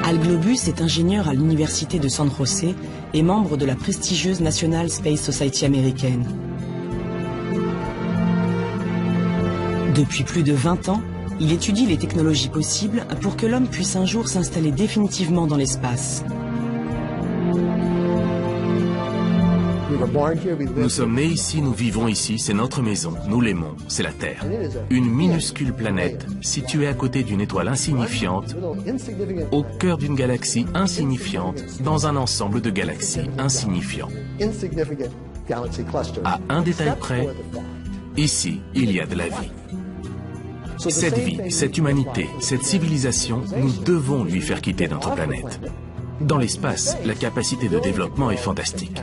Al Globus est ingénieur à l'université de San José et membre de la prestigieuse National Space Society américaine. Depuis plus de 20 ans, il étudie les technologies possibles pour que l'homme puisse un jour s'installer définitivement dans l'espace. Nous sommes nés ici, nous vivons ici, c'est notre maison, nous l'aimons, c'est la Terre. Une minuscule planète située à côté d'une étoile insignifiante, au cœur d'une galaxie insignifiante, dans un ensemble de galaxies insignifiants. À un détail près, ici, il y a de la vie. Cette vie, cette humanité, cette civilisation, nous devons lui faire quitter notre planète. Dans l'espace, la capacité de développement est fantastique.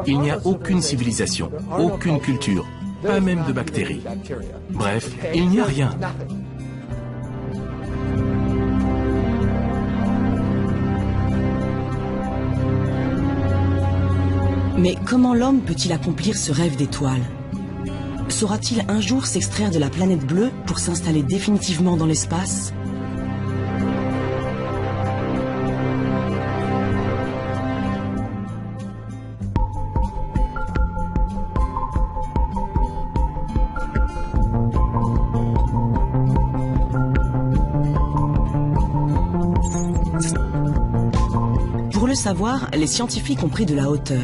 Il n'y a aucune civilisation, aucune culture, pas même de bactéries. Bref, il n'y a rien. Mais comment l'homme peut-il accomplir ce rêve d'étoile? Saura-t-il un jour s'extraire de la planète bleue pour s'installer définitivement dans l'espace? Pour le savoir, les scientifiques ont pris de la hauteur.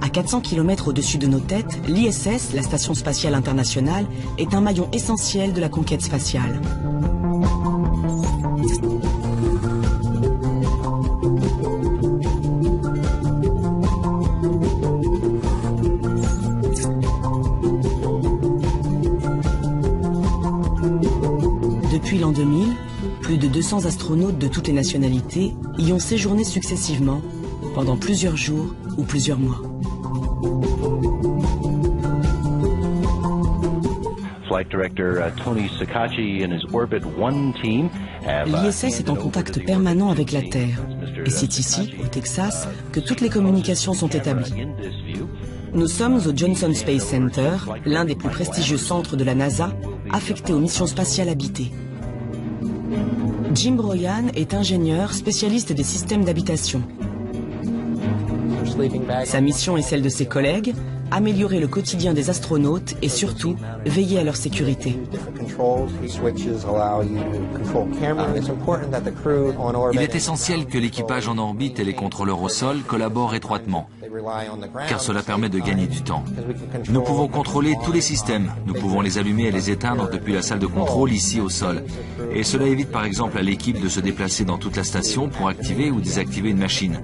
À 400 km au-dessus de nos têtes, l'ISS, la Station spatiale internationale, est un maillon essentiel de la conquête spatiale. Depuis l'an 2000, plus de 200 astronautes de toutes les nationalités y ont séjourné successivement pendant plusieurs jours ou plusieurs mois. L'ISS est en contact permanent avec la Terre, et c'est ici, au Texas, que toutes les communications sont établies. Nous sommes au Johnson Space Center, l'un des plus prestigieux centres de la NASA, affecté aux missions spatiales habitées. Jim Broyan est ingénieur spécialiste des systèmes d'habitation. Sa mission est celle de ses collègues, améliorer le quotidien des astronautes et surtout veiller à leur sécurité. Il est essentiel que l'équipage en orbite et les contrôleurs au sol collaborent étroitement, car cela permet de gagner du temps. Nous pouvons contrôler tous les systèmes, nous pouvons les allumer et les éteindre depuis la salle de contrôle ici au sol. Et cela évite par exemple à l'équipe de se déplacer dans toute la station pour activer ou désactiver une machine.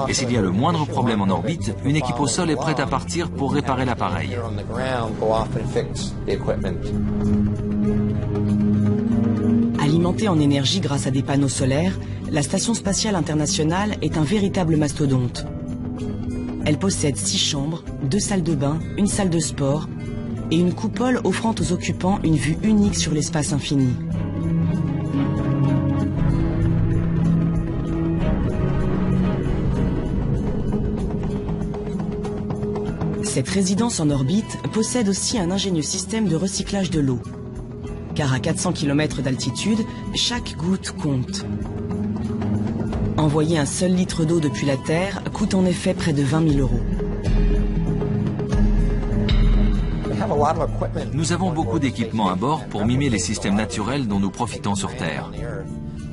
Et s'il y a le moindre problème en orbite, une équipe au sol est prête à partir pour réparer l'appareil. Alimentée en énergie grâce à des panneaux solaires, la Station spatiale internationale est un véritable mastodonte. Elle possède 6 chambres, 2 salles de bain, une salle de sport et une coupole offrant aux occupants une vue unique sur l'espace infini. Cette résidence en orbite possède aussi un ingénieux système de recyclage de l'eau. Car à 400 km d'altitude, chaque goutte compte. Envoyer un seul litre d'eau depuis la Terre coûte en effet près de 20 000 €. Nous avons beaucoup d'équipements à bord pour mimer les systèmes naturels dont nous profitons sur Terre.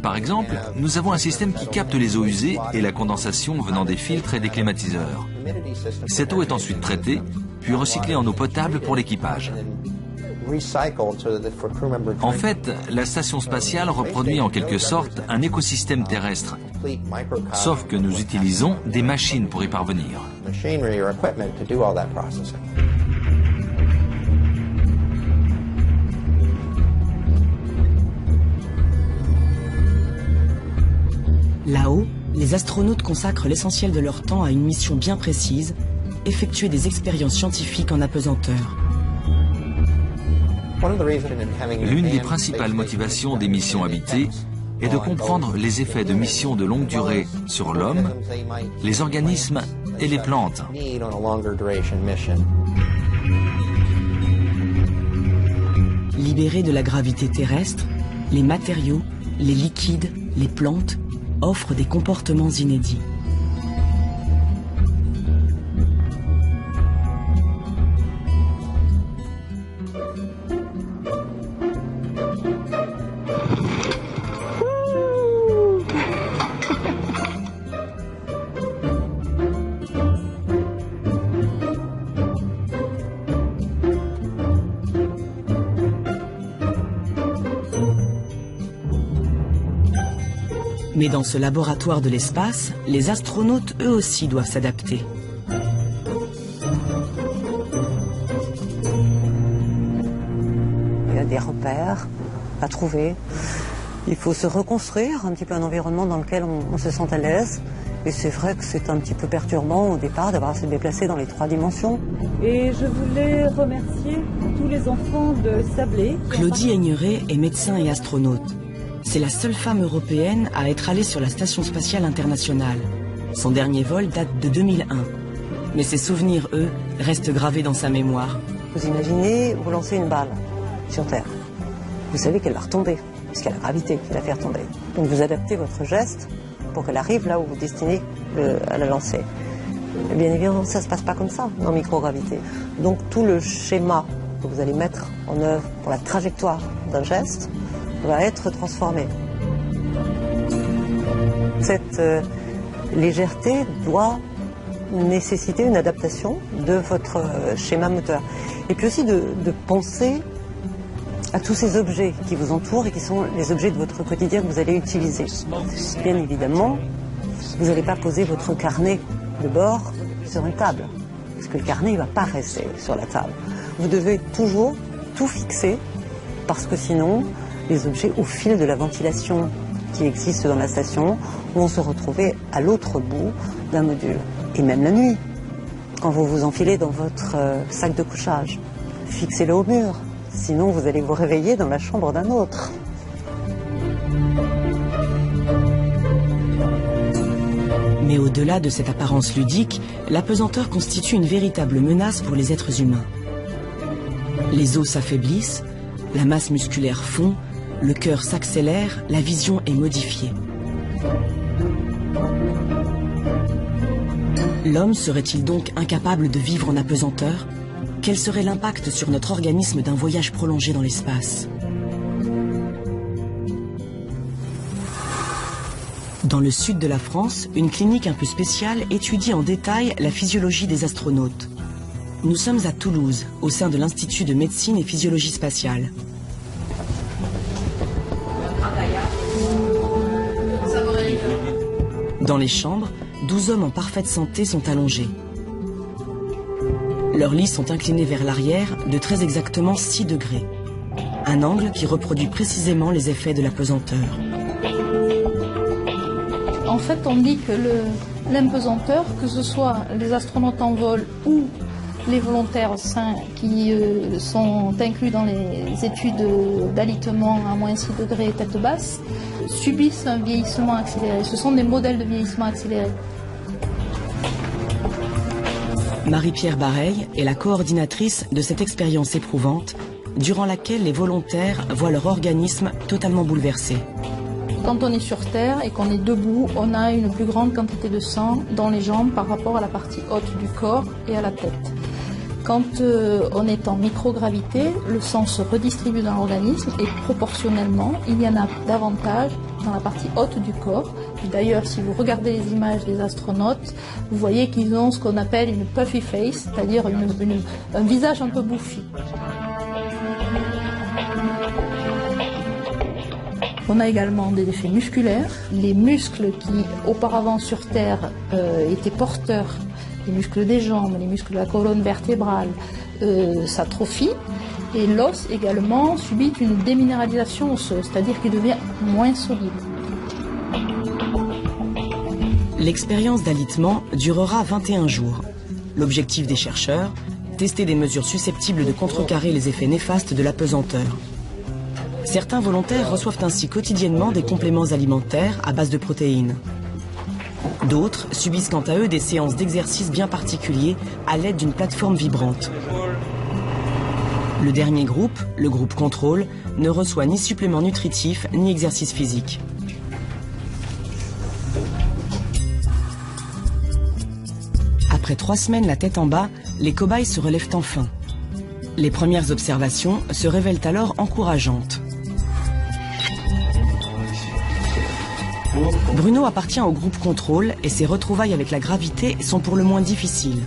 Par exemple, nous avons un système qui capte les eaux usées et la condensation venant des filtres et des climatiseurs. Cette eau est ensuite traitée, puis recyclée en eau potable pour l'équipage. En fait, la station spatiale reproduit en quelque sorte un écosystème terrestre, sauf que nous utilisons des machines pour y parvenir. Là-haut, les astronautes consacrent l'essentiel de leur temps à une mission bien précise, effectuer des expériences scientifiques en apesanteur. L'une des principales motivations des missions habitées est de comprendre les effets de missions de longue durée sur l'homme, les organismes et les plantes. Libérés de la gravité terrestre, les matériaux, les liquides, les plantes offre des comportements inédits. Mais dans ce laboratoire de l'espace, les astronautes eux aussi doivent s'adapter. Il y a des repères à trouver. Il faut se reconstruire un petit peu un environnement dans lequel on se sent à l'aise. Et c'est vrai que c'est un petit peu perturbant au départ d'avoir à se déplacer dans les 3 dimensions. Et je voulais remercier tous les enfants de Sablé. Claudie Aigneret est médecin et astronaute. C'est la seule femme européenne à être allée sur la Station spatiale internationale. Son dernier vol date de 2001. Mais ses souvenirs, eux, restent gravés dans sa mémoire. Vous imaginez, vous lancez une balle sur Terre. Vous savez qu'elle va retomber, puisqu'il y a la gravité qui va faire tomber. Donc vous adaptez votre geste pour qu'elle arrive là où vous destinez à la lancer. Et bien évidemment, ça ne se passe pas comme ça, en microgravité. Donc tout le schéma que vous allez mettre en œuvre pour la trajectoire d'un geste va être transformé. Cette légèreté doit nécessiter une adaptation de votre schéma moteur. Et puis aussi de penser à tous ces objets qui vous entourent et qui sont les objets de votre quotidien que vous allez utiliser. Bien évidemment, vous n'allez pas poser votre carnet de bord sur une table, parce que le carnet ne va pas rester sur la table. Vous devez toujours tout fixer, parce que sinon, les objets au fil de la ventilation qui existe dans la station vont se retrouver à l'autre bout d'un module. Et même la nuit, quand vous vous enfilez dans votre sac de couchage, fixez-le au mur, sinon vous allez vous réveiller dans la chambre d'un autre. Mais au-delà de cette apparence ludique, l'apesanteur constitue une véritable menace pour les êtres humains. Les os s'affaiblissent, la masse musculaire fond, le cœur s'accélère, la vision est modifiée. L'homme serait-il donc incapable de vivre en apesanteur? Quel serait l'impact sur notre organisme d'un voyage prolongé dans l'espace? Dans le sud de la France, une clinique un peu spéciale étudie en détail la physiologie des astronautes. Nous sommes à Toulouse, au sein de l'Institut de médecine et physiologie spatiale. Dans les chambres, 12 hommes en parfaite santé sont allongés. Leurs lits sont inclinés vers l'arrière de très exactement 6 degrés. Un angle qui reproduit précisément les effets de l'apesanteur. En fait, on dit que l'impesanteur, que ce soit les astronautes en vol ou les volontaires sains qui sont inclus dans les études d'alitement à moins 6 degrés tête basse, subissent un vieillissement accéléré. Ce sont des modèles de vieillissement accéléré. Marie-Pierre Bareil est la coordinatrice de cette expérience éprouvante, durant laquelle les volontaires voient leur organisme totalement bouleversé. Quand on est sur Terre et qu'on est debout, on a une plus grande quantité de sang dans les jambes par rapport à la partie haute du corps et à la tête. Quand on est en microgravité, le sang se redistribue dans l'organisme et proportionnellement, il y en a davantage dans la partie haute du corps. D'ailleurs, si vous regardez les images des astronautes, vous voyez qu'ils ont ce qu'on appelle une puffy face, c'est-à-dire un visage un peu bouffi. On a également des effets musculaires. Les muscles qui, auparavant sur Terre, étaient porteurs, les muscles des jambes, les muscles de la colonne vertébrale, s'atrophient. Et l'os également subit une déminéralisation osseuse, c'est-à-dire qu'il devient moins solide. L'expérience d'alitement durera 21 jours. L'objectif des chercheurs, tester des mesures susceptibles de contrecarrer les effets néfastes de l'apesanteur. Certains volontaires reçoivent ainsi quotidiennement des compléments alimentaires à base de protéines. D'autres subissent quant à eux des séances d'exercice bien particuliers à l'aide d'une plateforme vibrante. Le dernier groupe, le groupe contrôle, ne reçoit ni supplément nutritif ni exercice physique. Après 3 semaines la tête en bas, les cobayes se relèvent enfin. Les premières observations se révèlent alors encourageantes. Bruno appartient au groupe contrôle et ses retrouvailles avec la gravité sont pour le moins difficiles.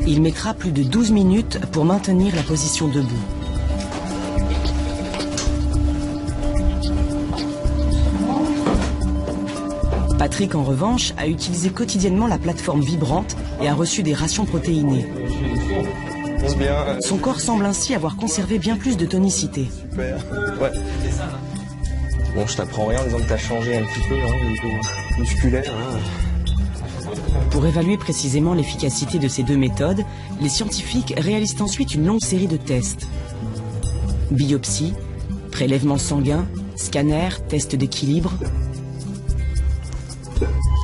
Il mettra plus de 12 minutes pour maintenir la position debout. Patrick, en revanche, a utilisé quotidiennement la plateforme vibrante et a reçu des rations protéinées. Son corps semble ainsi avoir conservé bien plus de tonicité. Super. Ouais. Bon, je t'apprends rien en disant que t'as changé un petit peu, hein, au niveau musculaire. Hein. Pour évaluer précisément l'efficacité de ces deux méthodes, les scientifiques réalisent ensuite une longue série de tests. Biopsie, prélèvement sanguin, scanner, test d'équilibre.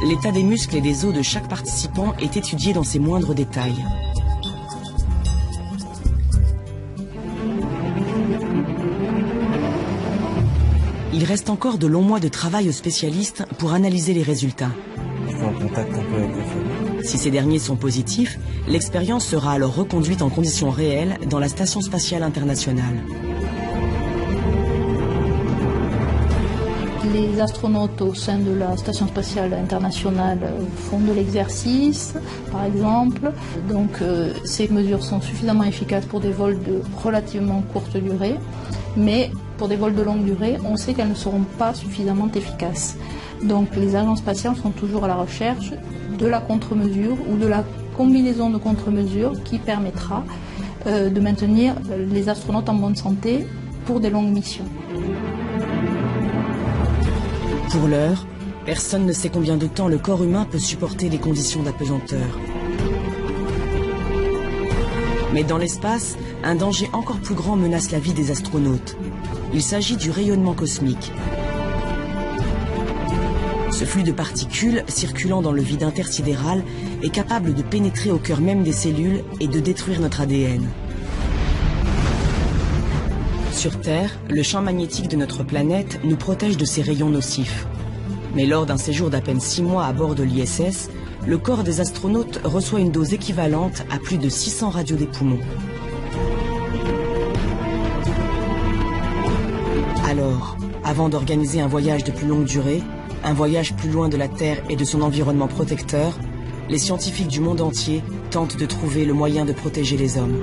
L'état des muscles et des os de chaque participant est étudié dans ses moindres détails. Il reste encore de longs mois de travail aux spécialistes pour analyser les résultats. En contact un peu avec les femmes. Si ces derniers sont positifs, l'expérience sera alors reconduite en conditions réelles dans la Station spatiale internationale. Les astronautes au sein de la Station spatiale internationale font de l'exercice, par exemple. Donc ces mesures sont suffisamment efficaces pour des vols de relativement courte durée, mais pour des vols de longue durée, on sait qu'elles ne seront pas suffisamment efficaces. Donc les agences spatiales sont toujours à la recherche de la contre-mesure ou de la combinaison de contre-mesures qui permettra de maintenir les astronautes en bonne santé pour des longues missions. Pour l'heure, personne ne sait combien de temps le corps humain peut supporter les conditions d'apesanteur. Mais dans l'espace, un danger encore plus grand menace la vie des astronautes. Il s'agit du rayonnement cosmique. Ce flux de particules circulant dans le vide intersidéral est capable de pénétrer au cœur même des cellules et de détruire notre ADN. Sur Terre, le champ magnétique de notre planète nous protège de ces rayons nocifs. Mais lors d'un séjour d'à peine 6 mois à bord de l'ISS, le corps des astronautes reçoit une dose équivalente à plus de 600 radios des poumons. Alors, avant d'organiser un voyage de plus longue durée, un voyage plus loin de la Terre et de son environnement protecteur, les scientifiques du monde entier tentent de trouver le moyen de protéger les hommes.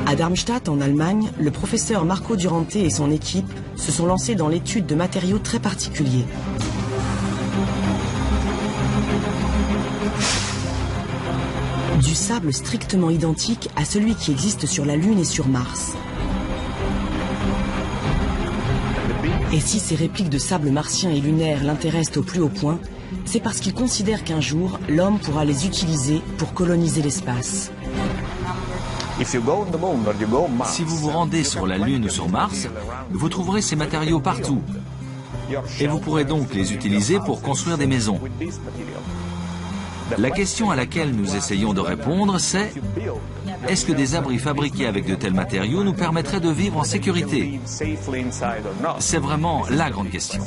À Darmstadt, en Allemagne, le professeur Marco Durante et son équipe se sont lancés dans l'étude de matériaux très particuliers. Du sable strictement identique à celui qui existe sur la Lune et sur Mars. Et si ces répliques de sable martien et lunaire l'intéressent au plus haut point, c'est parce qu'ils considèrent qu'un jour, l'homme pourra les utiliser pour coloniser l'espace. Si vous vous rendez sur la Lune ou sur Mars, vous trouverez ces matériaux partout. Et vous pourrez donc les utiliser pour construire des maisons. La question à laquelle nous essayons de répondre, c'est: est-ce que des abris fabriqués avec de tels matériaux nous permettraient de vivre en sécurité? C'est vraiment la grande question.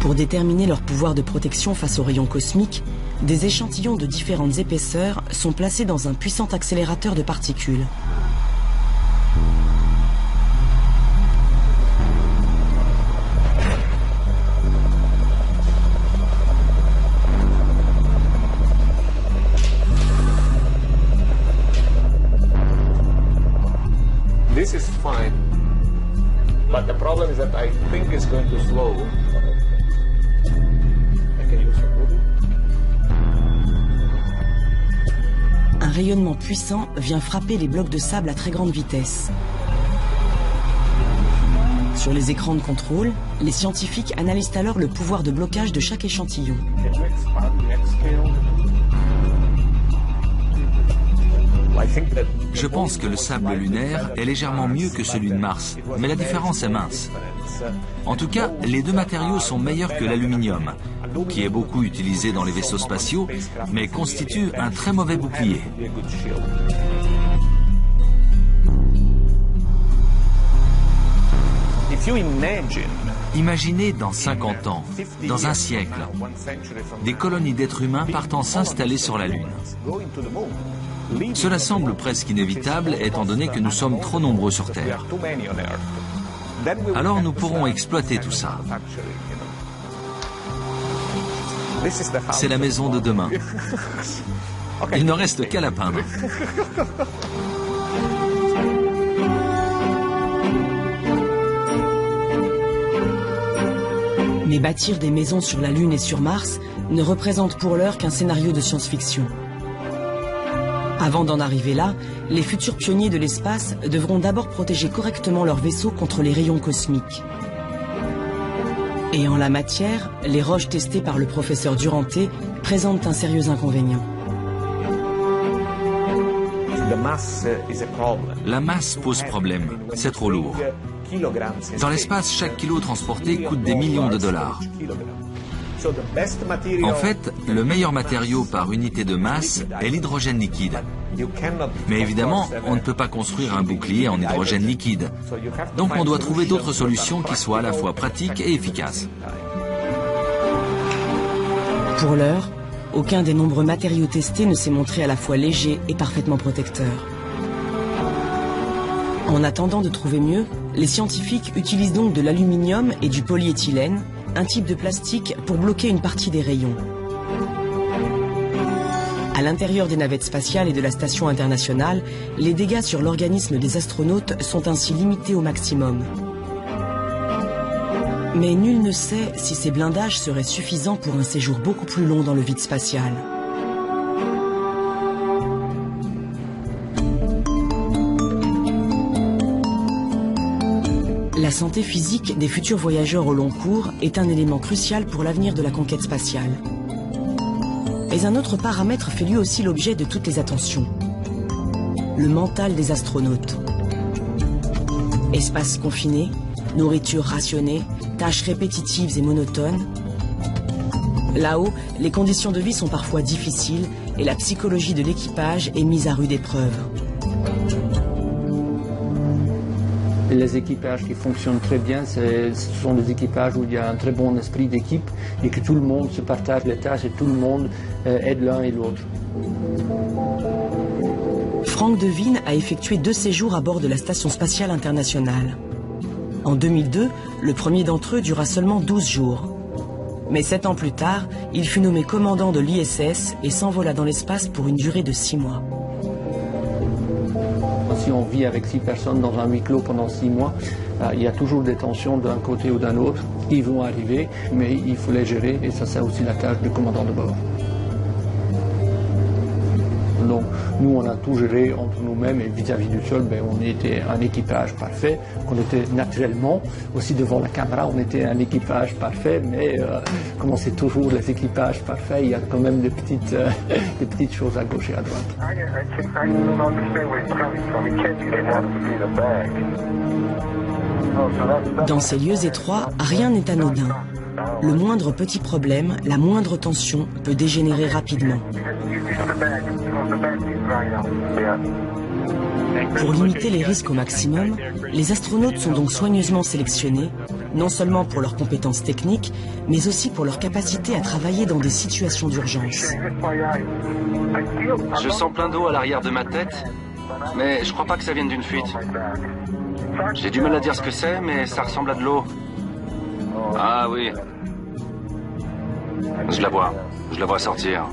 Pour déterminer leur pouvoir de protection face aux rayons cosmiques, des échantillons de différentes épaisseurs sont placés dans un puissant accélérateur de particules. This is fine, but the problem is that I think it's going to slow. Un rayonnement puissant vient frapper les blocs de sable à très grande vitesse. Sur les écrans de contrôle, les scientifiques analysent alors le pouvoir de blocage de chaque échantillon. Je pense que le sable lunaire est légèrement mieux que celui de Mars, mais la différence est mince. En tout cas, les deux matériaux sont meilleurs que l'aluminium, qui est beaucoup utilisé dans les vaisseaux spatiaux, mais constitue un très mauvais bouclier. Imaginez dans 50 ans, dans un siècle, des colonies d'êtres humains partant s'installer sur la Lune. Cela semble presque inévitable étant donné que nous sommes trop nombreux sur Terre. Alors nous pourrons exploiter tout ça. C'est la maison de demain. Il ne reste qu'à la peindre. Mais bâtir des maisons sur la Lune et sur Mars ne représente pour l'heure qu'un scénario de science-fiction. Avant d'en arriver là, les futurs pionniers de l'espace devront d'abord protéger correctement leur vaisseau contre les rayons cosmiques. Et en la matière, les roches testées par le professeur Duranté présentent un sérieux inconvénient. La masse pose problème, c'est trop lourd. Dans l'espace, chaque kilo transporté coûte des millions de dollars. En fait, le meilleur matériau par unité de masse est l'hydrogène liquide. Mais évidemment, on ne peut pas construire un bouclier en hydrogène liquide. Donc on doit trouver d'autres solutions qui soient à la fois pratiques et efficaces. Pour l'heure, aucun des nombreux matériaux testés ne s'est montré à la fois léger et parfaitement protecteur. En attendant de trouver mieux, les scientifiques utilisent donc de l'aluminium et du polyéthylène, un type de plastique pour bloquer une partie des rayons. À l'intérieur des navettes spatiales et de la station internationale, les dégâts sur l'organisme des astronautes sont ainsi limités au maximum. Mais nul ne sait si ces blindages seraient suffisants pour un séjour beaucoup plus long dans le vide spatial. La santé physique des futurs voyageurs au long cours est un élément crucial pour l'avenir de la conquête spatiale. Mais un autre paramètre fait lui aussi l'objet de toutes les attentions. Le mental des astronautes. Espace confiné, nourriture rationnée, tâches répétitives et monotones. Là-haut, les conditions de vie sont parfois difficiles et la psychologie de l'équipage est mise à rude épreuve. Les équipages qui fonctionnent très bien, ce sont des équipages où il y a un très bon esprit d'équipe et que tout le monde se partage les tâches et tout le monde aide l'un et l'autre. Frank De Veen a effectué 2 séjours à bord de la Station spatiale internationale. En 2002, le premier d'entre eux dura seulement 12 jours. Mais 7 ans plus tard, il fut nommé commandant de l'ISS et s'envola dans l'espace pour une durée de 6 mois. Si on vit avec 6 personnes dans un huis clos pendant 6 mois, il y a toujours des tensions d'un côté ou d'un autre. Ils vont arriver, mais il faut les gérer et ça c'est aussi la tâche du commandant de bord. Donc nous on a tout géré entre nous-mêmes et vis-à-vis du sol, on était un équipage parfait. On était naturellement, aussi devant la caméra, on était un équipage parfait, mais comme c'est toujours les équipages parfaits, il y a quand même des petites choses à gauche et à droite. Dans ces lieux étroits, rien n'est anodin. Le moindre petit problème, la moindre tension peut dégénérer rapidement. Pour limiter les risques au maximum, les astronautes sont donc soigneusement sélectionnés, non seulement pour leurs compétences techniques, mais aussi pour leur capacité à travailler dans des situations d'urgence. Je sens plein d'eau à l'arrière de ma tête, mais je crois pas que ça vienne d'une fuite. J'ai du mal à dire ce que c'est, mais ça ressemble à de l'eau. Ah oui. Je la vois sortir.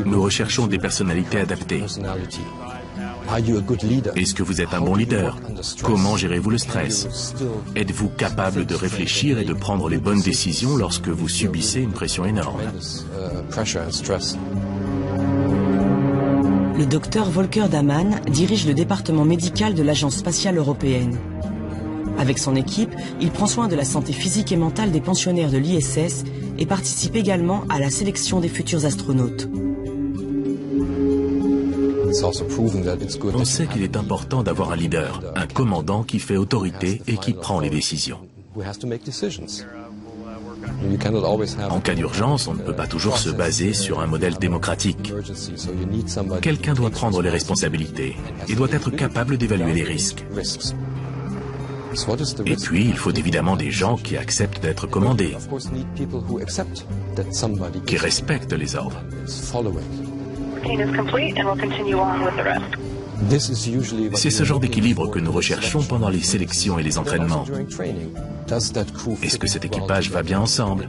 Nous recherchons des personnalités adaptées. Est-ce que vous êtes un bon leader? Comment gérez-vous le stress? Êtes-vous capable de réfléchir et de prendre les bonnes décisions lorsque vous subissez une pression énorme? Le docteur Volker Daman dirige le département médical de l'Agence spatiale européenne. Avec son équipe, il prend soin de la santé physique et mentale des pensionnaires de l'ISS et participe également à la sélection des futurs astronautes. On sait qu'il est important d'avoir un leader, un commandant qui fait autorité et qui prend les décisions. En cas d'urgence, on ne peut pas toujours se baser sur un modèle démocratique. Quelqu'un doit prendre les responsabilités et doit être capable d'évaluer les risques. Et puis, il faut évidemment des gens qui acceptent d'être commandés, qui respectent les ordres. C'est ce genre d'équilibre que nous recherchons pendant les sélections et les entraînements. Est-ce que cet équipage va bien ensemble?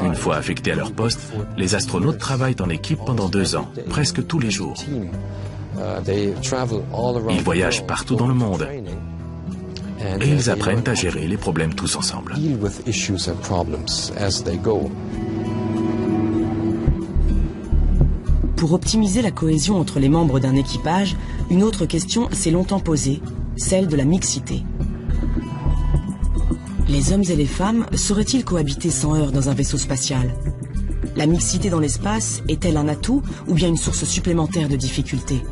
Une fois affectés à leur poste, les astronautes travaillent en équipe pendant 2 ans, presque tous les jours. Ils voyagent partout dans le monde et ils apprennent à gérer les problèmes tous ensemble. Pour optimiser la cohésion entre les membres d'un équipage, une autre question s'est longtemps posée, celle de la mixité. Les hommes et les femmes sauraient-ils cohabiter sans heurts dans un vaisseau spatial? La mixité dans l'espace est-elle un atout ou bien une source supplémentaire de difficultés?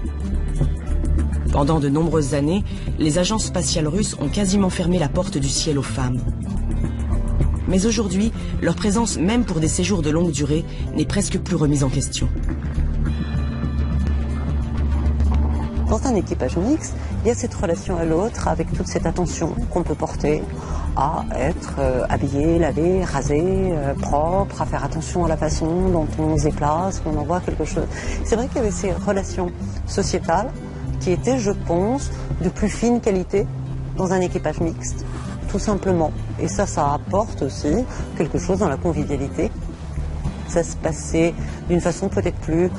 Pendant de nombreuses années, les agences spatiales russes ont quasiment fermé la porte du ciel aux femmes. Mais aujourd'hui, leur présence, même pour des séjours de longue durée, n'est presque plus remise en question. Dans un équipage mixte, il y a cette relation à l'autre avec toute cette attention qu'on peut porter à être habillé, lavé, rasé, propre, à faire attention à la façon dont on se déplace, qu'on envoie quelque chose. C'est vrai qu'il y avait ces relations sociétales qui étaient, je pense, de plus fine qualité dans un équipage mixte, tout simplement. Et ça apporte aussi quelque chose dans la convivialité. Ça se passait d'une façon peut-être plus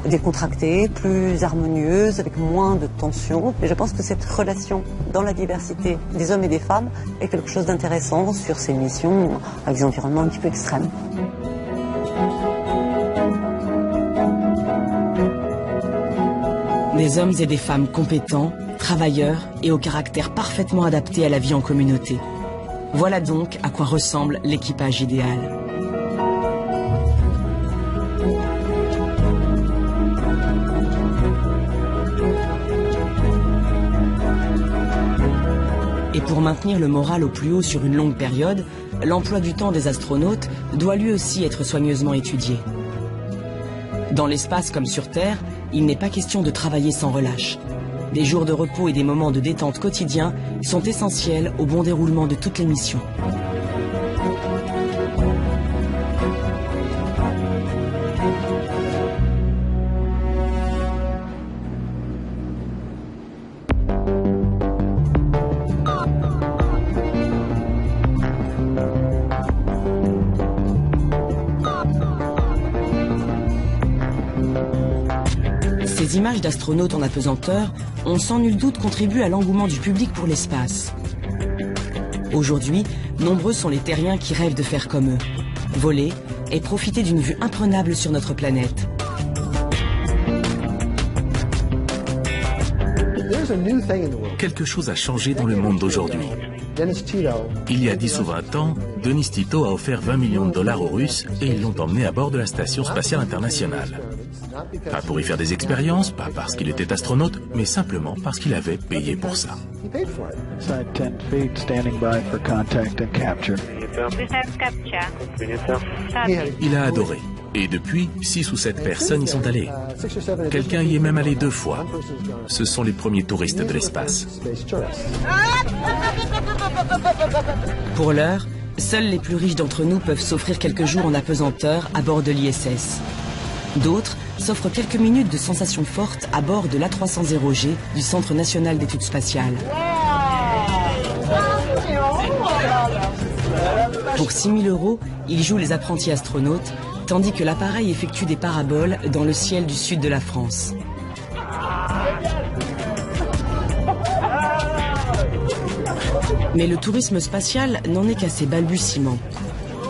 décontractée, plus harmonieuse, avec moins de tension. Et je pense que cette relation dans la diversité des hommes et des femmes est quelque chose d'intéressant sur ces missions avec des environnements un petit peu extrêmes. Des hommes et des femmes compétents, travailleurs et au caractère parfaitement adapté à la vie en communauté. Voilà donc à quoi ressemble l'équipage idéal. Et pour maintenir le moral au plus haut sur une longue période, l'emploi du temps des astronautes doit lui aussi être soigneusement étudié. Dans l'espace comme sur Terre, il n'est pas question de travailler sans relâche. Des jours de repos et des moments de détente quotidiens sont essentiels au bon déroulement de toutes les missions. Ces images d'astronautes en apesanteur ont sans nul doute contribué à l'engouement du public pour l'espace. Aujourd'hui, nombreux sont les terriens qui rêvent de faire comme eux, voler et profiter d'une vue imprenable sur notre planète. Quelque chose a changé dans le monde d'aujourd'hui. Il y a 10 ou 20 ans, Denis Tito a offert 20 millions de dollars aux Russes et ils l'ont emmené à bord de la Station spatiale internationale. Pas pour y faire des expériences, pas parce qu'il était astronaute, mais simplement parce qu'il avait payé pour ça. Il a adoré. Et depuis, 6 ou 7 personnes y sont allées. Quelqu'un y est même allé 2 fois. Ce sont les premiers touristes de l'espace. Pour l'heure, seuls les plus riches d'entre nous peuvent s'offrir quelques jours en apesanteur à bord de l'ISS. D'autres s'offrent quelques minutes de sensations fortes à bord de l'A300G du Centre national d'études spatiales. Pour 6 000 €, ils jouent les apprentis astronautes, tandis que l'appareil effectue des paraboles dans le ciel du sud de la France. Mais le tourisme spatial n'en est qu'à ses balbutiements.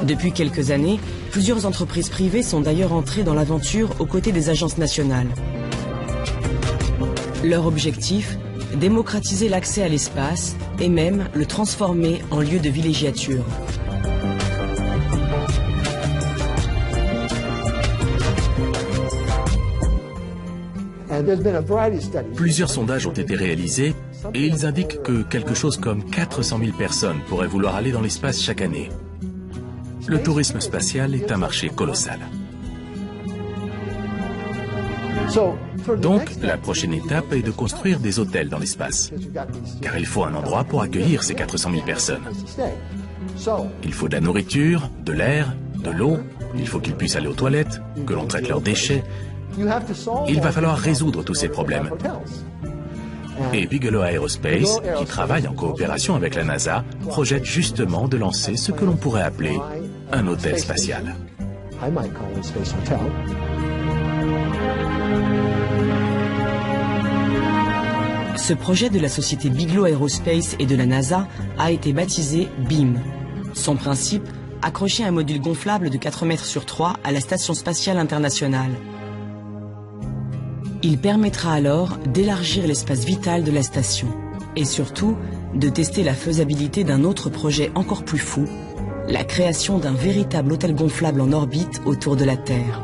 Depuis quelques années, plusieurs entreprises privées sont d'ailleurs entrées dans l'aventure aux côtés des agences nationales. Leur objectif, démocratiser l'accès à l'espace et même le transformer en lieu de villégiature. Plusieurs sondages ont été réalisés et ils indiquent que quelque chose comme 400 000 personnes pourraient vouloir aller dans l'espace chaque année. Le tourisme spatial est un marché colossal. Donc, la prochaine étape est de construire des hôtels dans l'espace, car il faut un endroit pour accueillir ces 400 000 personnes. Il faut de la nourriture, de l'air, de l'eau, il faut qu'ils puissent aller aux toilettes, que l'on traite leurs déchets. Il va falloir résoudre tous ces problèmes. Et Bigelow Aerospace, qui travaille en coopération avec la NASA, projette justement de lancer ce que l'on pourrait appeler un hôtel spatial. Ce projet de la société Bigelow Aerospace et de la NASA a été baptisé BEAM. Son principe, accrocher un module gonflable de 4 mètres sur 3 à la Station spatiale internationale. Il permettra alors d'élargir l'espace vital de la station et surtout de tester la faisabilité d'un autre projet encore plus fou, la création d'un véritable hôtel gonflable en orbite autour de la Terre.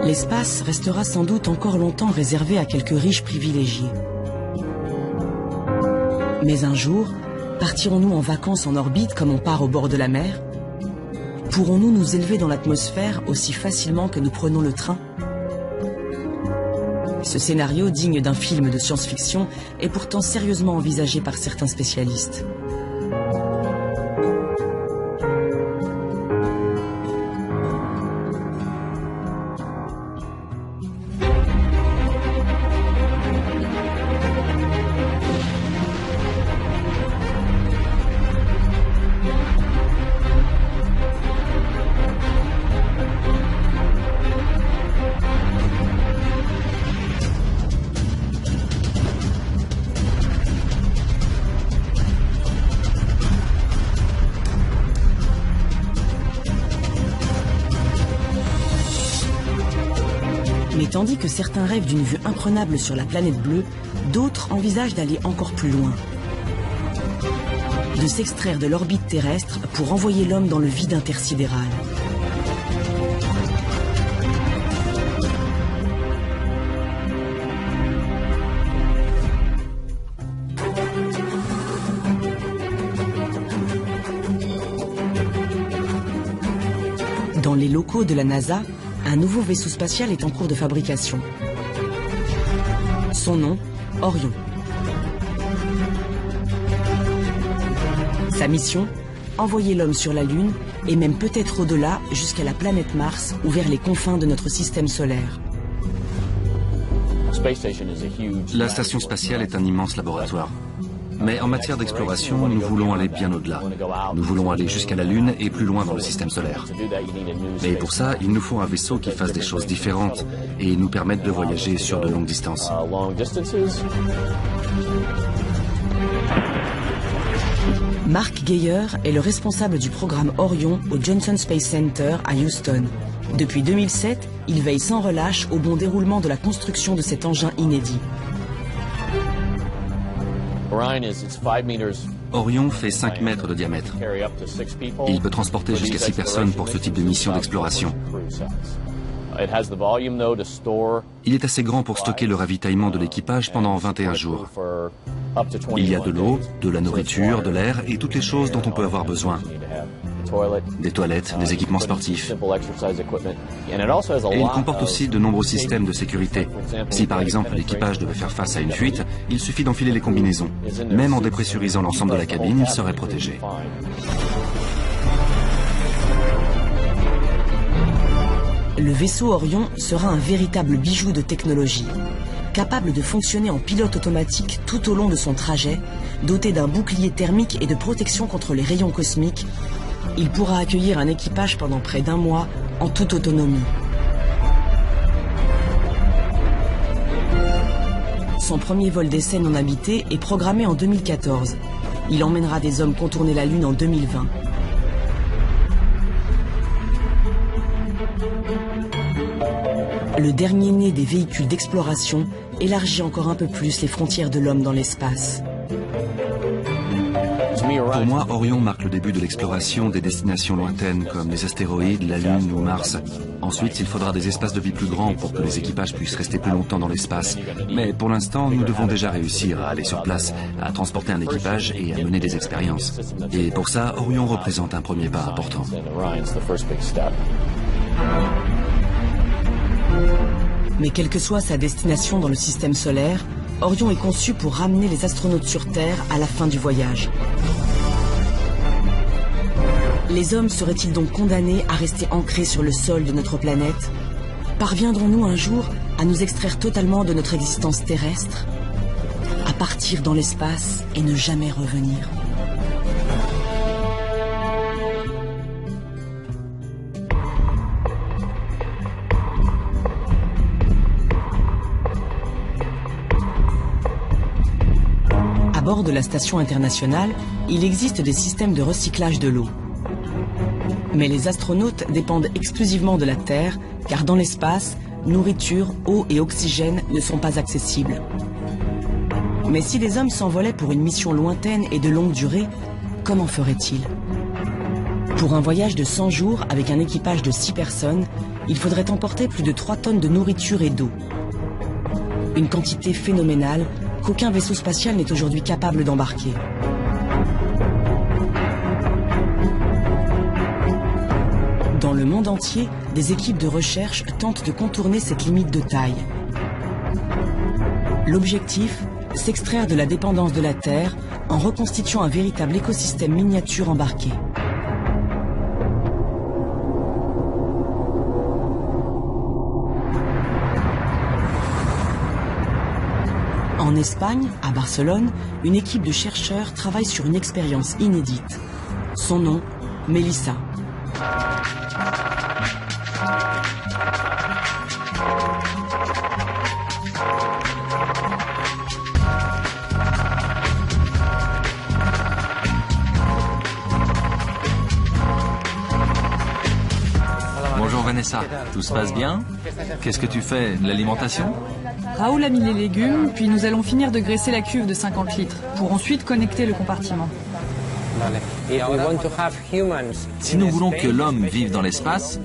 L'espace restera sans doute encore longtemps réservé à quelques riches privilégiés. Mais un jour, partirons-nous en vacances en orbite comme on part au bord de la mer ? Pourrons-nous nous élever dans l'atmosphère aussi facilement que nous prenons le train? Ce scénario, digne d'un film de science-fiction, est pourtant sérieusement envisagé par certains spécialistes. Mais tandis que certains rêvent d'une vue imprenable sur la planète bleue, d'autres envisagent d'aller encore plus loin. De s'extraire de l'orbite terrestre pour envoyer l'homme dans le vide intersidéral. Dans les locaux de la NASA, un nouveau vaisseau spatial est en cours de fabrication. Son nom, Orion. Sa mission, envoyer l'homme sur la Lune et même peut-être au-delà jusqu'à la planète Mars ou vers les confins de notre système solaire. La station spatiale est un immense laboratoire. Mais en matière d'exploration, nous voulons aller bien au-delà. Nous voulons aller jusqu'à la Lune et plus loin dans le système solaire. Mais pour ça, il nous faut un vaisseau qui fasse des choses différentes et nous permette de voyager sur de longues distances. Mark Geyer est le responsable du programme Orion au Johnson Space Center à Houston. Depuis 2007, il veille sans relâche au bon déroulement de la construction de cet engin inédit. Orion fait 5 mètres de diamètre. Il peut transporter jusqu'à 6 personnes pour ce type de mission d'exploration. Il est assez grand pour stocker le ravitaillement de l'équipage pendant 21 jours. Il y a de l'eau, de la nourriture, de l'air et toutes les choses dont on peut avoir besoin. Des toilettes, des équipements sportifs. Et il comporte aussi de nombreux systèmes de sécurité. Si par exemple l'équipage devait faire face à une fuite, il suffit d'enfiler les combinaisons. Même en dépressurisant l'ensemble de la cabine, il serait protégé. Le vaisseau Orion sera un véritable bijou de technologie. Capable de fonctionner en pilote automatique tout au long de son trajet, doté d'un bouclier thermique et de protection contre les rayons cosmiques, il pourra accueillir un équipage pendant près d'1 mois en toute autonomie. Son premier vol d'essai non habité est programmé en 2014. Il emmènera des hommes contourner la Lune en 2020. Le dernier né des véhicules d'exploration élargit encore un peu plus les frontières de l'homme dans l'espace. Pour moi, Orion marque le début de l'exploration des destinations lointaines comme les astéroïdes, la Lune ou Mars. Ensuite, il faudra des espaces de vie plus grands pour que les équipages puissent rester plus longtemps dans l'espace. Mais pour l'instant, nous devons déjà réussir à aller sur place, à transporter un équipage et à mener des expériences. Et pour ça, Orion représente un premier pas important. Mais quelle que soit sa destination dans le système solaire, Orion est conçu pour ramener les astronautes sur Terre à la fin du voyage. Les hommes seraient-ils donc condamnés à rester ancrés sur le sol de notre planète? Parviendrons-nous un jour à nous extraire totalement de notre existence terrestre? À partir dans l'espace et ne jamais revenir? À bord de la station internationale, il existe des systèmes de recyclage de l'eau. Mais les astronautes dépendent exclusivement de la Terre, car dans l'espace, nourriture, eau et oxygène ne sont pas accessibles. Mais si les hommes s'envolaient pour une mission lointaine et de longue durée, comment feraient-ils? Pour un voyage de 100 jours avec un équipage de 6 personnes, il faudrait emporter plus de 3 tonnes de nourriture et d'eau. Une quantité phénoménale qu'aucun vaisseau spatial n'est aujourd'hui capable d'embarquer. Dans le monde entier, des équipes de recherche tentent de contourner cette limite de taille. L'objectif, s'extraire de la dépendance de la Terre en reconstituant un véritable écosystème miniature embarqué. En Espagne, à Barcelone, une équipe de chercheurs travaille sur une expérience inédite. Son nom, Melissa. Bonjour Vanessa, tout se passe bien? Qu'est-ce que tu fais? De l'alimentation? Raoul a mis les légumes, puis nous allons finir de graisser la cuve de 50 litres, pour ensuite connecter le compartiment. Si nous voulons que l'homme vive dans l'espace,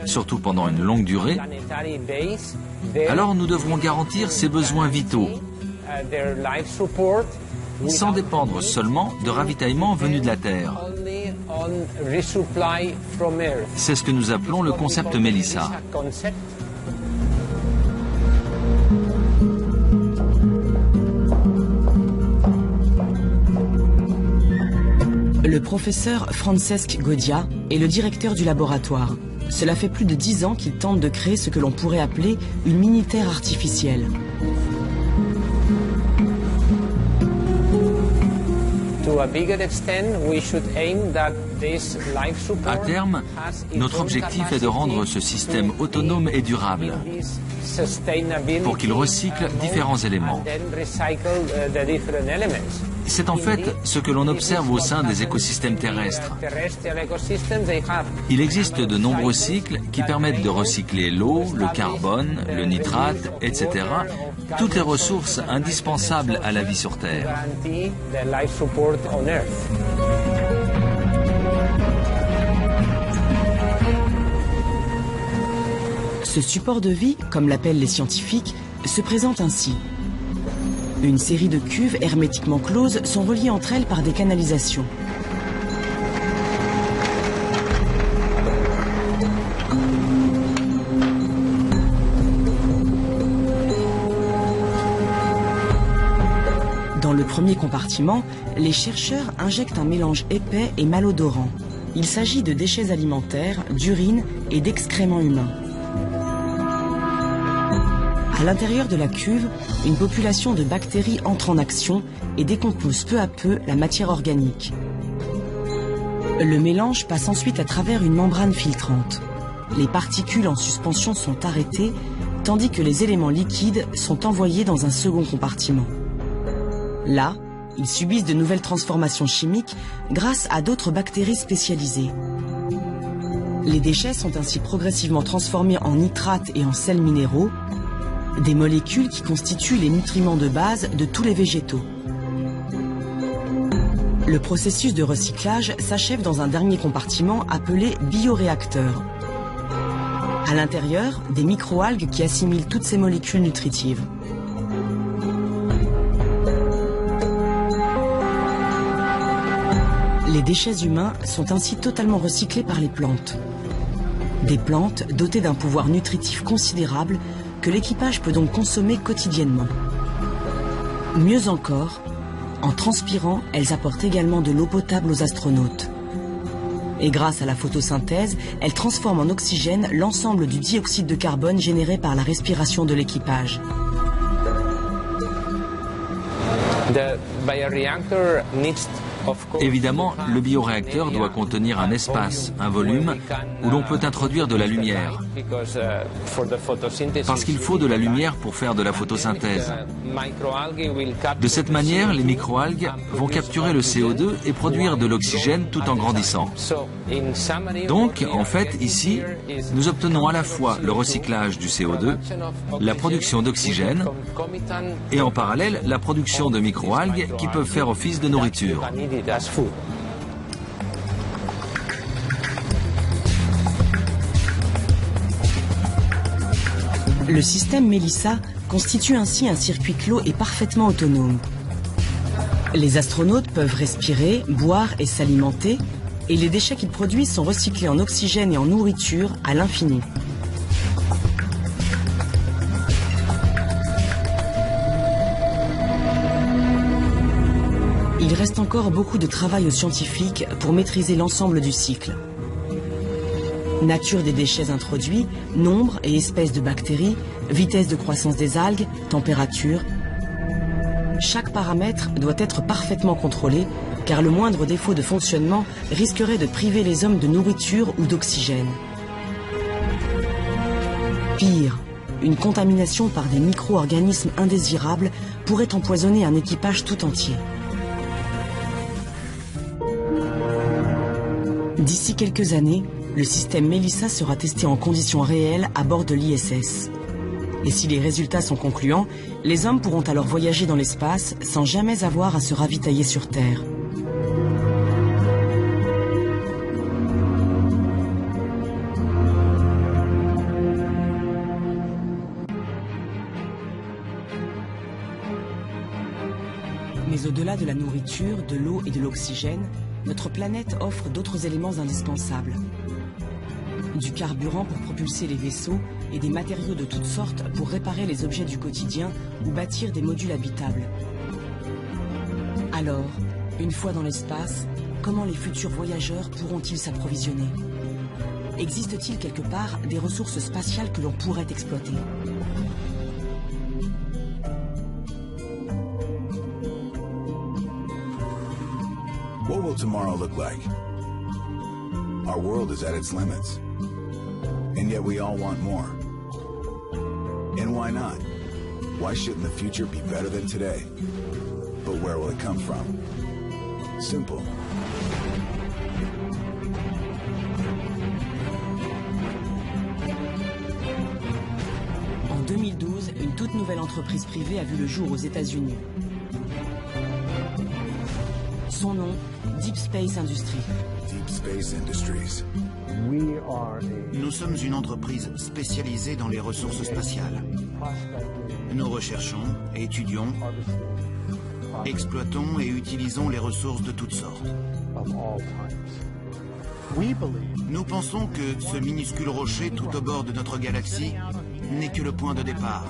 surtout pendant une longue durée, alors nous devrons garantir ses besoins vitaux, sans dépendre seulement de ravitaillements venus de la Terre. C'est ce que nous appelons le concept Melissa. Le professeur Francesc Godia est le directeur du laboratoire. Cela fait plus de 10 ans qu'il tente de créer ce que l'on pourrait appeler une mini-Terre artificielle. À terme, notre objectif est de rendre ce système autonome et durable pour qu'il recycle différents éléments. C'est en fait ce que l'on observe au sein des écosystèmes terrestres. Il existe de nombreux cycles qui permettent de recycler l'eau, le carbone, le nitrate, etc. Toutes les ressources indispensables à la vie sur Terre. Ce support de vie, comme l'appellent les scientifiques, se présente ainsi. Une série de cuves hermétiquement closes sont reliées entre elles par des canalisations. Dans le premier compartiment, les chercheurs injectent un mélange épais et malodorant. Il s'agit de déchets alimentaires, d'urine et d'excréments humains. À l'intérieur de la cuve, une population de bactéries entre en action et décompose peu à peu la matière organique. Le mélange passe ensuite à travers une membrane filtrante. Les particules en suspension sont arrêtées, tandis que les éléments liquides sont envoyés dans un second compartiment. Là, ils subissent de nouvelles transformations chimiques grâce à d'autres bactéries spécialisées. Les déchets sont ainsi progressivement transformés en nitrates et en sels minéraux, des molécules qui constituent les nutriments de base de tous les végétaux. Le processus de recyclage s'achève dans un dernier compartiment appelé bioréacteur. À l'intérieur, des microalgues qui assimilent toutes ces molécules nutritives. Les déchets humains sont ainsi totalement recyclés par les plantes. Des plantes dotées d'un pouvoir nutritif considérable que l'équipage peut donc consommer quotidiennement. Mieux encore, en transpirant, elles apportent également de l'eau potable aux astronautes. Et grâce à la photosynthèse, elles transforment en oxygène l'ensemble du dioxyde de carbone généré par la respiration de l'équipage. Évidemment, le bioréacteur doit contenir un espace, un volume, où l'on peut introduire de la lumière. Parce qu'il faut de la lumière pour faire de la photosynthèse. De cette manière, les microalgues vont capturer le CO2 et produire de l'oxygène tout en grandissant. Donc, en fait, ici, nous obtenons à la fois le recyclage du CO2, la production d'oxygène et en parallèle la production de microalgues qui peuvent faire office de nourriture. Le système Melissa constitue ainsi un circuit clos et parfaitement autonome. Les astronautes peuvent respirer, boire et s'alimenter, et les déchets qu'ils produisent sont recyclés en oxygène et en nourriture à l'infini. Il reste encore beaucoup de travail aux scientifiques pour maîtriser l'ensemble du cycle. Nature des déchets introduits, nombre et espèces de bactéries, vitesse de croissance des algues, température. Chaque paramètre doit être parfaitement contrôlé, car le moindre défaut de fonctionnement risquerait de priver les hommes de nourriture ou d'oxygène. Pire, une contamination par des micro-organismes indésirables pourrait empoisonner un équipage tout entier. D'ici quelques années, le système Melissa sera testé en conditions réelles à bord de l'ISS. Et si les résultats sont concluants, les hommes pourront alors voyager dans l'espace sans jamais avoir à se ravitailler sur Terre. Mais au-delà de la nourriture, de l'eau et de l'oxygène, notre planète offre d'autres éléments indispensables. Du carburant pour propulser les vaisseaux et des matériaux de toutes sortes pour réparer les objets du quotidien ou bâtir des modules habitables. Alors, une fois dans l'espace, comment les futurs voyageurs pourront-ils s'approvisionner? Existe-t-il quelque part des ressources spatiales que l'on pourrait exploiter? What will tomorrow look like? Our world is at its limits. And yet we all want more. And why not? Why shouldn't the future be better than today? But where will it come from? Simple. En 2012, une toute nouvelle entreprise privée a vu le jour aux États-Unis. Son nom, Deep Space Industries. Deep Space Industries. Nous sommes une entreprise spécialisée dans les ressources spatiales. Nous recherchons, étudions, exploitons et utilisons les ressources de toutes sortes. Nous pensons que ce minuscule rocher tout au bord de notre galaxie n'est que le point de départ.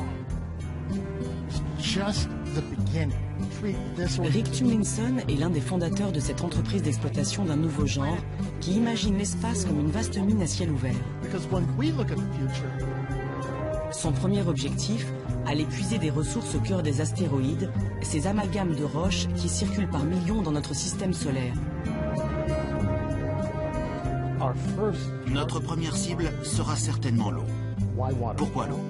Rick Tumlinson est l'un des fondateurs de cette entreprise d'exploitation d'un nouveau genre qui imagine l'espace comme une vaste mine à ciel ouvert. Son premier objectif, aller puiser des ressources au cœur des astéroïdes, ces amalgames de roches qui circulent par millions dans notre système solaire. Notre première cible sera certainement l'eau. Pourquoi l'eau?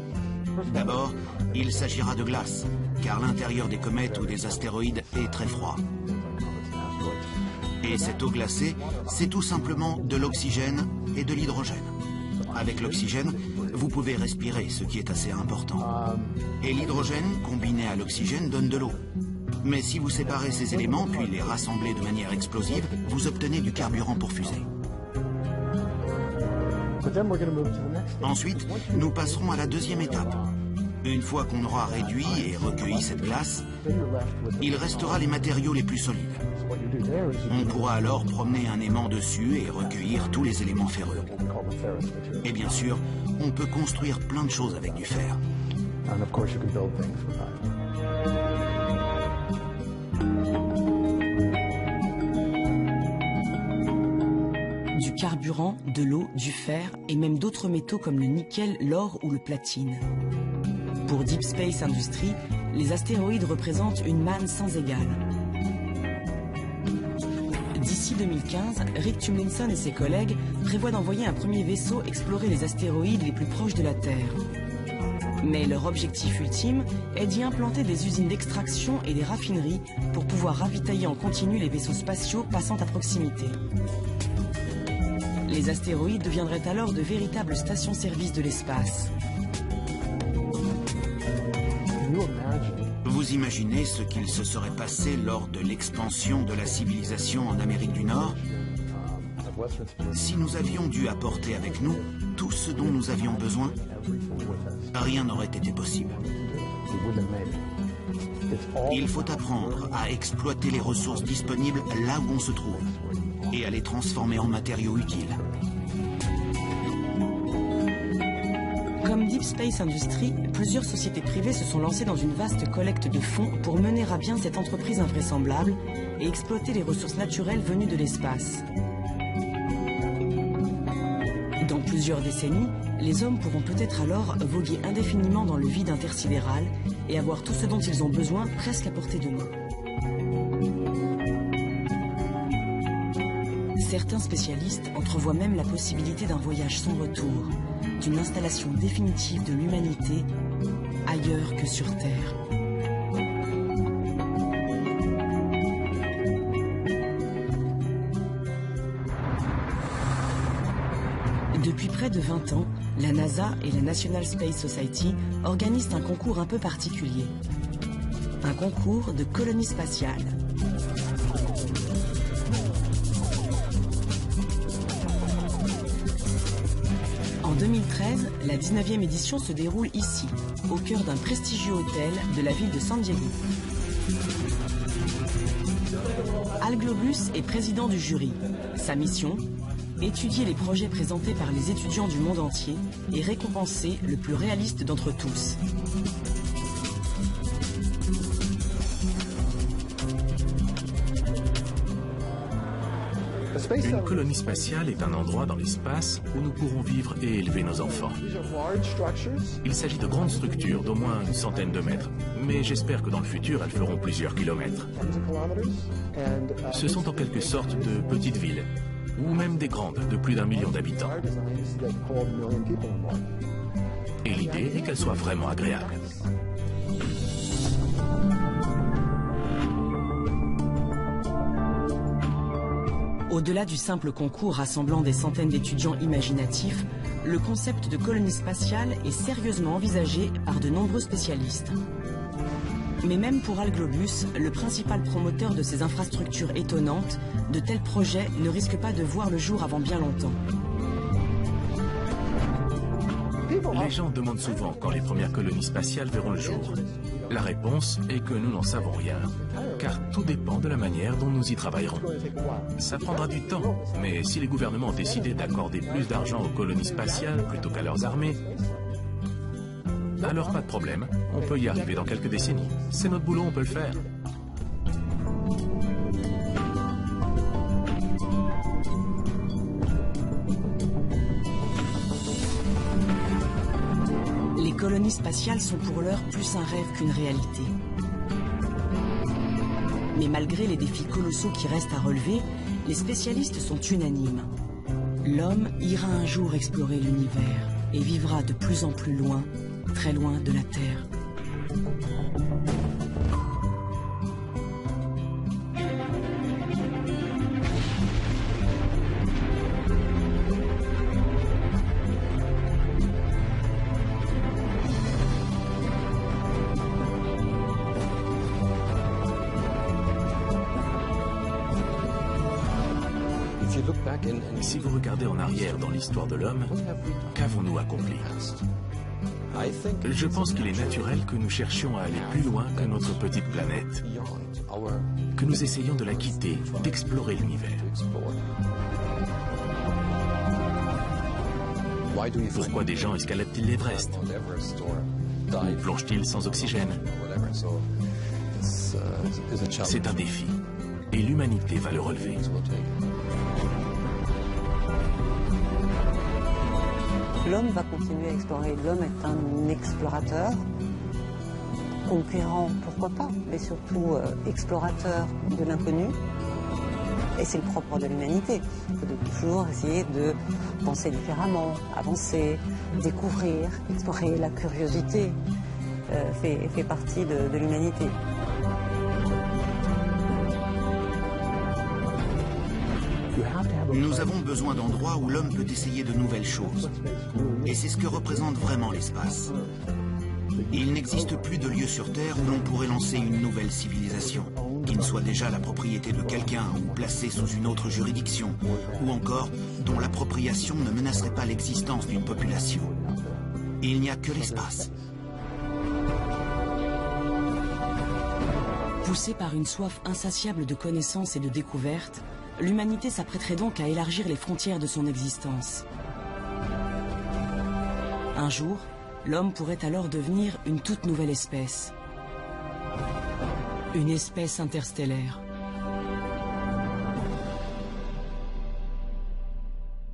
D'abord, il s'agira de glace, car l'intérieur des comètes ou des astéroïdes est très froid. Et cette eau glacée, c'est tout simplement de l'oxygène et de l'hydrogène. Avec l'oxygène, vous pouvez respirer, ce qui est assez important. Et l'hydrogène, combiné à l'oxygène, donne de l'eau. Mais si vous séparez ces éléments, puis les rassemblez de manière explosive, vous obtenez du carburant pour fusée. Ensuite, nous passerons à la deuxième étape. Une fois qu'on aura réduit et recueilli cette glace, il restera les matériaux les plus solides. On pourra alors promener un aimant dessus et recueillir tous les éléments ferreux. Et bien sûr, on peut construire plein de choses avec du fer. Du carburant, de l'eau, du fer et même d'autres métaux comme le nickel, l'or ou le platine. Pour Deep Space Industries, les astéroïdes représentent une manne sans égale. D'ici 2015, Rick Tumlinson et ses collègues prévoient d'envoyer un premier vaisseau explorer les astéroïdes les plus proches de la Terre. Mais leur objectif ultime est d'y implanter des usines d'extraction et des raffineries pour pouvoir ravitailler en continu les vaisseaux spatiaux passant à proximité. Les astéroïdes deviendraient alors de véritables stations-service de l'espace. Vous imaginez ce qu'il se serait passé lors de l'expansion de la civilisation en Amérique du Nord? Si nous avions dû apporter avec nous tout ce dont nous avions besoin, rien n'aurait été possible. Il faut apprendre à exploiter les ressources disponibles là où on se trouve et à les transformer en matériaux utiles. Comme Deep Space Industries, plusieurs sociétés privées se sont lancées dans une vaste collecte de fonds pour mener à bien cette entreprise invraisemblable et exploiter les ressources naturelles venues de l'espace. Dans plusieurs décennies, les hommes pourront peut-être alors voguer indéfiniment dans le vide intersidéral et avoir tout ce dont ils ont besoin presque à portée de main. Certains spécialistes entrevoient même la possibilité d'un voyage sans retour, d'une installation définitive de l'humanité ailleurs que sur Terre. Depuis près de 20 ans, la NASA et la National Space Society organisent un concours un peu particulier. Un concours de colonie spatiale. En 2013, la 19e édition se déroule ici, au cœur d'un prestigieux hôtel de la ville de San Diego. Al Globus est président du jury. Sa mission, étudier les projets présentés par les étudiants du monde entier et récompenser le plus réaliste d'entre tous. Une colonie spatiale est un endroit dans l'espace où nous pourrons vivre et élever nos enfants. Il s'agit de grandes structures d'au moins une centaine de mètres, mais j'espère que dans le futur, elles feront plusieurs kilomètres. Ce sont en quelque sorte de petites villes, ou même des grandes, de plus d'1 million d'habitants. Et l'idée est qu'elles soient vraiment agréables. Au-delà du simple concours rassemblant des centaines d'étudiants imaginatifs, le concept de colonie spatiale est sérieusement envisagé par de nombreux spécialistes. Mais même pour Al Globus, le principal promoteur de ces infrastructures étonnantes, de tels projets ne risquent pas de voir le jour avant bien longtemps. Les gens demandent souvent quand les premières colonies spatiales verront le jour. La réponse est que nous n'en savons rien, car tout dépend de la manière dont nous y travaillerons. Ça prendra du temps, mais si les gouvernements ont décidé d'accorder plus d'argent aux colonies spatiales plutôt qu'à leurs armées, alors pas de problème, on peut y arriver dans quelques décennies. C'est notre boulot, on peut le faire. Les colonies spatiales sont pour l'heure plus un rêve qu'une réalité. Mais malgré les défis colossaux qui restent à relever, les spécialistes sont unanimes. L'homme ira un jour explorer l'univers et vivra de plus en plus loin, très loin de la Terre. Si vous regardez en arrière dans l'histoire de l'homme, qu'avons-nous accompli? Je pense qu'il est naturel que nous cherchions à aller plus loin que notre petite planète, que nous essayions de la quitter, d'explorer l'univers. Pourquoi des gens escaladent-ils l'Everest? Ou plongent-ils sans oxygène? C'est un défi, et l'humanité va le relever. L'homme va continuer à explorer. L'homme est un explorateur, conquérant, pourquoi pas, mais surtout explorateur de l'inconnu. Et c'est le propre de l'humanité, de toujours essayer de penser différemment, avancer, découvrir, explorer. La curiosité fait partie de l'humanité. Nous avons besoin d'endroits où l'homme peut essayer de nouvelles choses. Et c'est ce que représente vraiment l'espace. Il n'existe plus de lieu sur Terre où l'on pourrait lancer une nouvelle civilisation, qui ne soit déjà la propriété de quelqu'un ou placée sous une autre juridiction, ou encore dont l'appropriation ne menacerait pas l'existence d'une population. Il n'y a que l'espace. Poussée par une soif insatiable de connaissances et de découvertes, l'humanité s'apprêterait donc à élargir les frontières de son existence. Un jour, l'homme pourrait alors devenir une toute nouvelle espèce. Une espèce interstellaire.